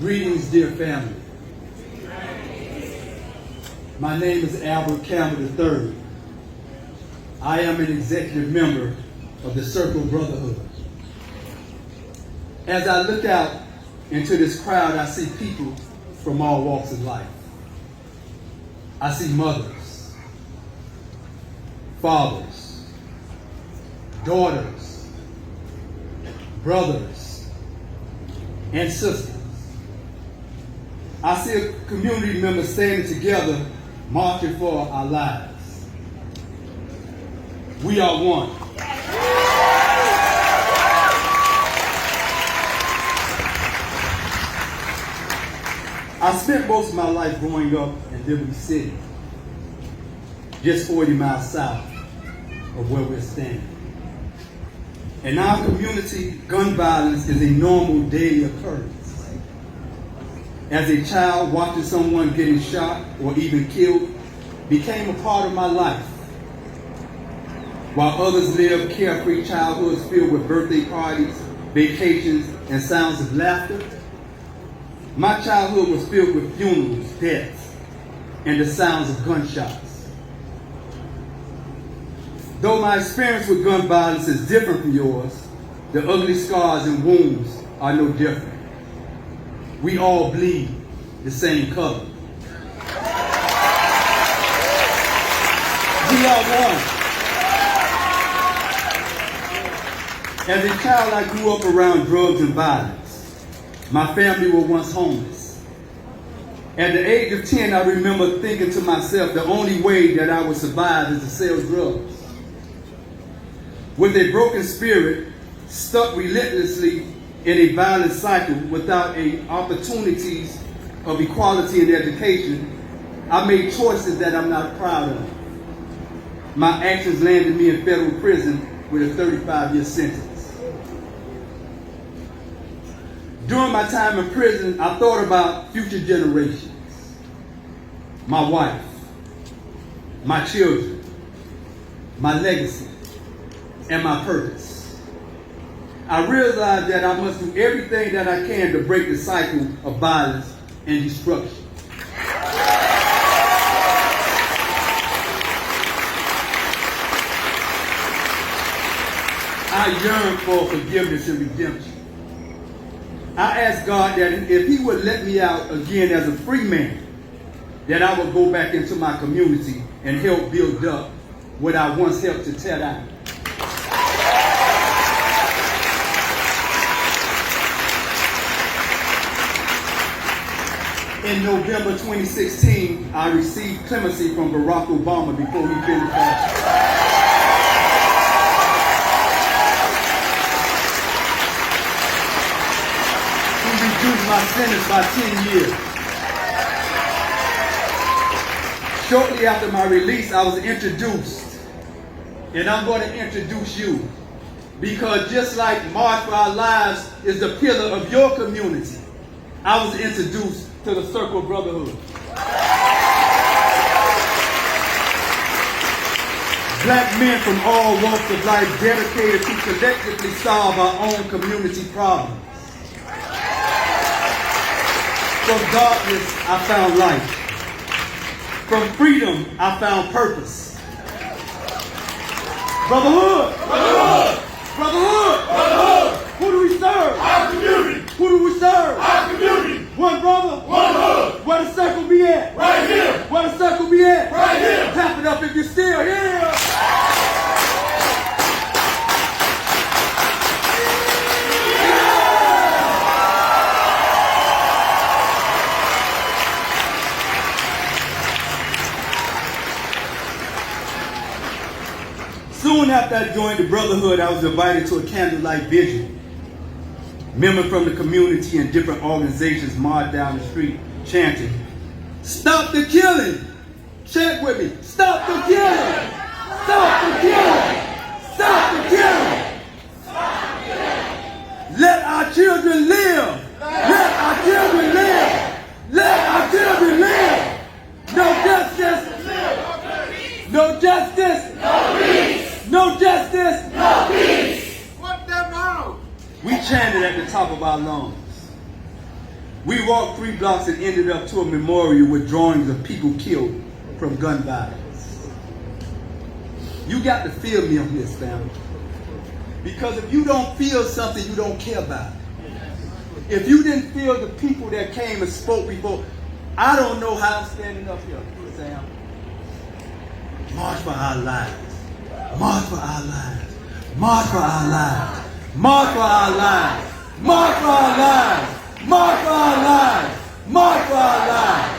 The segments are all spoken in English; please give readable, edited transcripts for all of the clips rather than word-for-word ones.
Greetings, dear family. My name is Albert Campbell III. I am an executive member of the Circle Brotherhood. As I look out into this crowd, I see people from all walks of life. I see mothers, fathers, daughters, brothers, and sisters. I see a community members standing together, marching for our lives. We are one. I spent most of my life growing up in Liberty City, just 40 miles south of where we're standing. In our community, gun violence is a normal daily occurrence. As a child, watching someone getting shot or even killed became a part of my life. While others lived carefree childhoods filled with birthday parties, vacations, and sounds of laughter, my childhood was filled with funerals, deaths, and the sounds of gunshots. Though my experience with gun violence is different from yours, the ugly scars and wounds are no different. We all bleed the same color. We are one. As a child, I grew up around drugs and violence. My family were once homeless. At the age of 10, I remember thinking to myself, the only way that I would survive is to sell drugs. With a broken spirit, stuck relentlessly in a violent cycle without opportunities of equality and education, I made choices that I'm not proud of. My actions landed me in federal prison with a 35-year sentence. During my time in prison, I thought about future generations, my wife, my children, my legacy, and my purpose. I realized that I must do everything that I can to break the cycle of violence and destruction. I yearn for forgiveness and redemption. I asked God that if He would let me out again as a free man, that I would go back into my community and help build up what I once helped to tear down. In November 2016, I received clemency from Barack Obama before he finished office. He reduced my sentence by 10 years. Shortly after my release, I was introduced, and I'm going to introduce you, because just like March for Our Lives is the pillar of your community, I was introduced to the Circle Brotherhood. Black men from all walks of life dedicated to collectively solve our own community problems. From darkness, I found light. From freedom, I found purpose. Brotherhood! Brotherhood! Brotherhood! Brotherhood! Who do we serve? Our community! Who do we serve? Our community! One brother, one hood. Where the circle be at? Right here. Where the circle be at? Right here. Tap it up if you're still here. Soon after I joined the Brotherhood, I was invited to a candlelight vigil. Members from the community and different organizations marched down the street chanting, "Stop the killing!" Chant with me. Stop the killing! Stop the killing! Stop the killing! Let our children live! Let our children live! Let our children live! No justice! No justice! No peace! No justice! No peace! What them out? We chanted at the top of our lungs. We walked 3 blocks and ended up to a memorial with drawings of people killed from gun violence. You got to feel me on this, family. Because if you don't feel something, you don't care about it. If you didn't feel the people that came and spoke before, I don't know how I'm standing up here, Sam. March for our lives. March for our lives. March for our lives. March for our lives. March for our lives. March for our lives. March for our lives.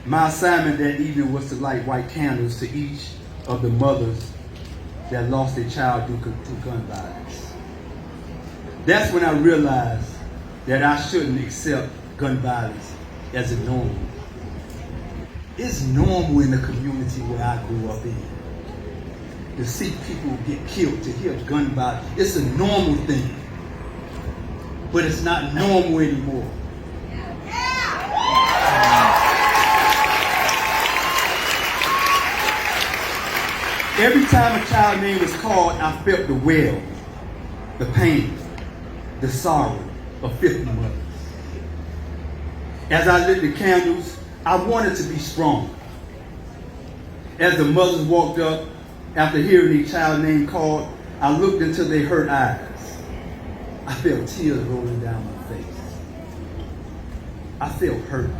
My assignment that evening was to light white candles to each of the mothers that lost their child due to gun violence. That's when I realized that I shouldn't accept gun violence as a norm. It's normal in the community where I grew up in to see people get killed, to hear gun violence. It's a normal thing, but it's not normal anymore. Every time a child's name was called, I felt the wail, the pain, the sorrow of 50 mothers. As I lit the candles, I wanted to be strong. As the mothers walked up, after hearing their child's name called, I looked into their hurt eyes. I felt tears rolling down my face. I felt hurt.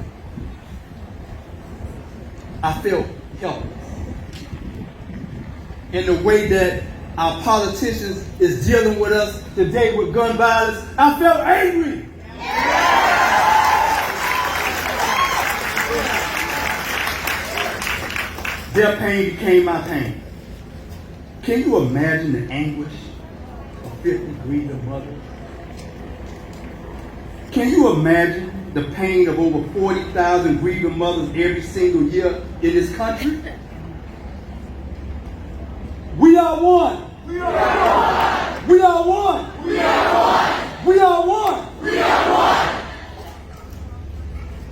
I felt helpless. In the way that our politicians is dealing with us today with gun violence, I felt angry. Their pain became my pain. Can you imagine the anguish of 50 grieving mothers? Can you imagine the pain of over 40,000 grieving mothers every single year in this country? We are one. We are one. We are one. We are one. We are one. We are one.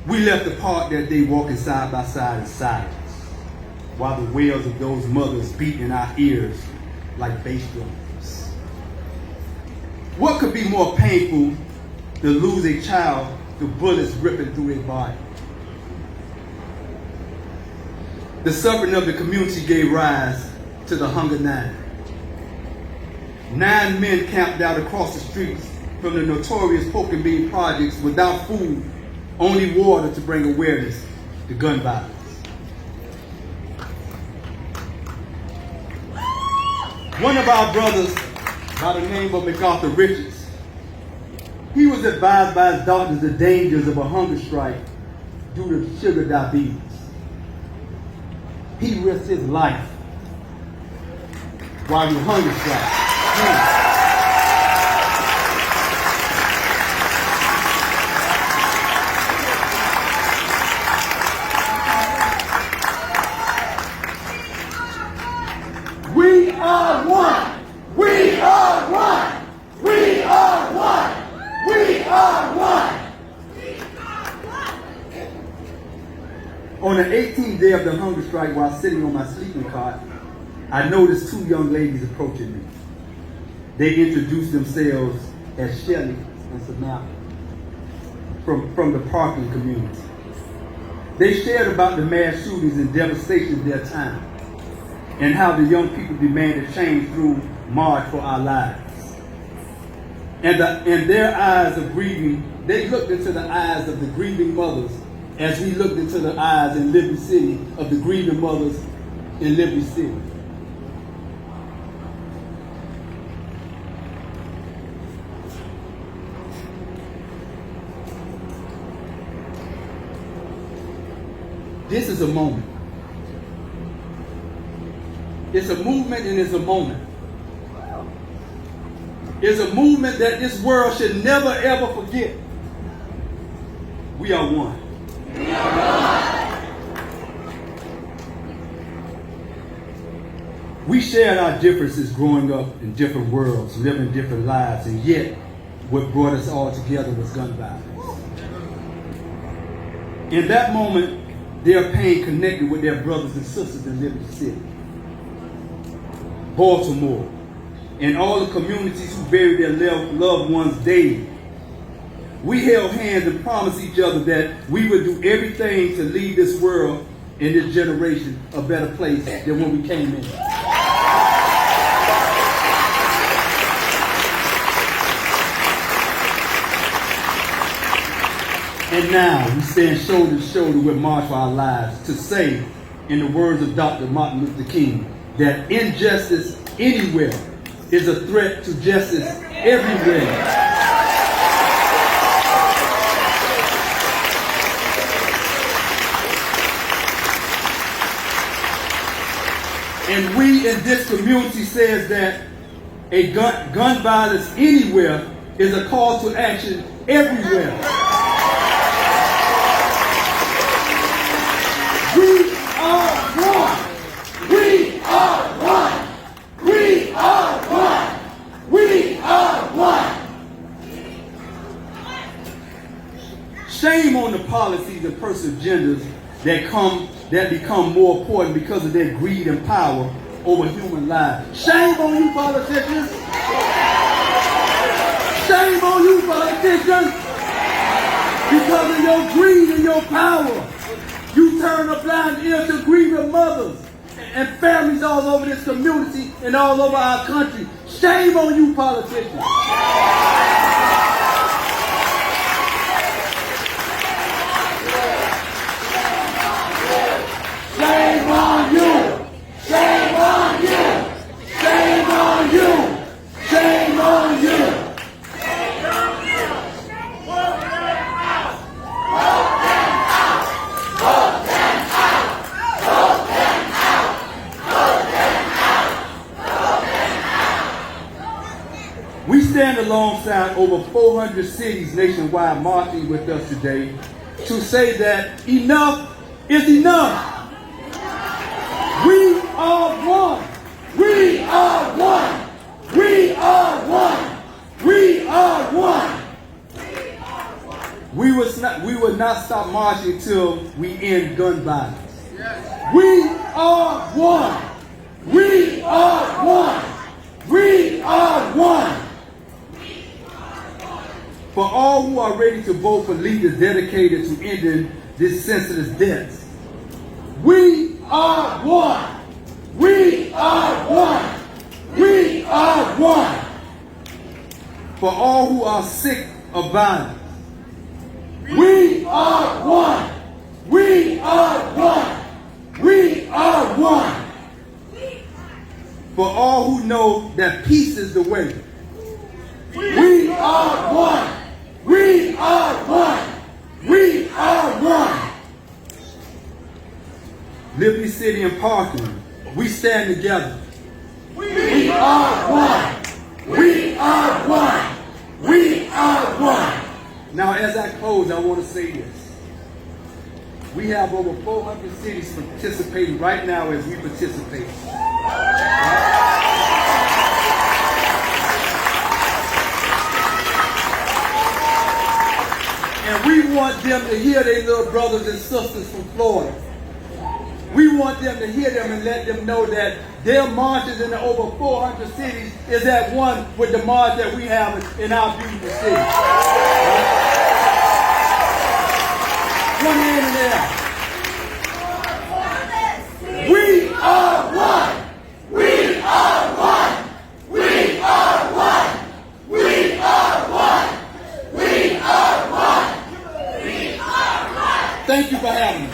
We left the park that day walking side by side in silence, while the wails of those mothers beat in our ears like bass drums. What could be more painful than lose a child to bullets ripping through his body? The suffering of the community gave rise to the Hunger 9. 9 men camped out across the streets from the notorious Pork and Bean projects without food, only water to bring awareness to gun violence. One of our brothers, by the name of MacArthur Richards, he was advised by his doctors the dangers of a hunger strike due to sugar diabetes. He risked his life while he hunger strike. We are one. We are one. We are one. We are one. On the 18th day of the hunger strike, while sitting on my sleeping cot, I noticed 2 young ladies approaching me. They introduced themselves as Shelley and Samantha from the Parkland community. They shared about the mass shootings and devastation of their time, and how the young people demanded change through March for Our Lives. And their eyes of grieving, they looked into the eyes of the grieving mothers as we looked into the eyes in Liberty City of the grieving mothers in Liberty City. This is a moment. It's a movement and it's a moment. It's a movement that this world should never ever forget. We are one. We are one. We shared our differences growing up in different worlds, living different lives, and yet what brought us all together was gun violence. In that moment, their pain connected with their brothers and sisters in Liberty City, Baltimore, and all the communities who buried their loved ones daily we held hands and promised each other that we would do everything to leave this world and this generation a better place than when we came in. And now we stand shoulder to shoulder with March for our lives to say, in the words of Dr. Martin Luther King, that injustice anywhere is a threat to justice everywhere. And we in this community says that a gun violence anywhere is a call to action everywhere. We are one. We are one. We are one. We are one. Shame on the policies and personal agendas that become more important because of their greed and power over human lives. Shame on you, politicians. Shame on you, politicians. Because of your greed and your power, you turn a blind ear to grieving mothers and families all over this community and all over our country. Shame on you, politicians. Shame on you! Shame on you! Shame on you! Shame on you! Shame on you! Vote them out! Vote them out! Vote them out! Vote them out! Vote them out! Vote them out! We stand alongside over 400 cities nationwide marching with us today to say that enough is enough. We are one. We are one. We are one. We are one. We will not stop marching until we end gun violence. We are one. We are one. We are one. For all who are ready to vote for leaders dedicated to ending this senseless death, we are one. We are one. We are one. For all who are sick of violence, we are one. We are one. We are one. For all who know that peace is the way, we are one. We are one. We are one. Liberty City and Parkland, we stand together. We are one. We are one. We are one. Now, as I close, I want to say this. We have over 400 cities participating right now as we participate. And we want them to hear their little brothers and sisters from Florida. We want them to hear them and let them know that their marches in the over 400 cities is at one with the march that we have in our beautiful city. One hand in there. We are one. We are one. We are one. We are one. We are one. We are one. Thank you for having me.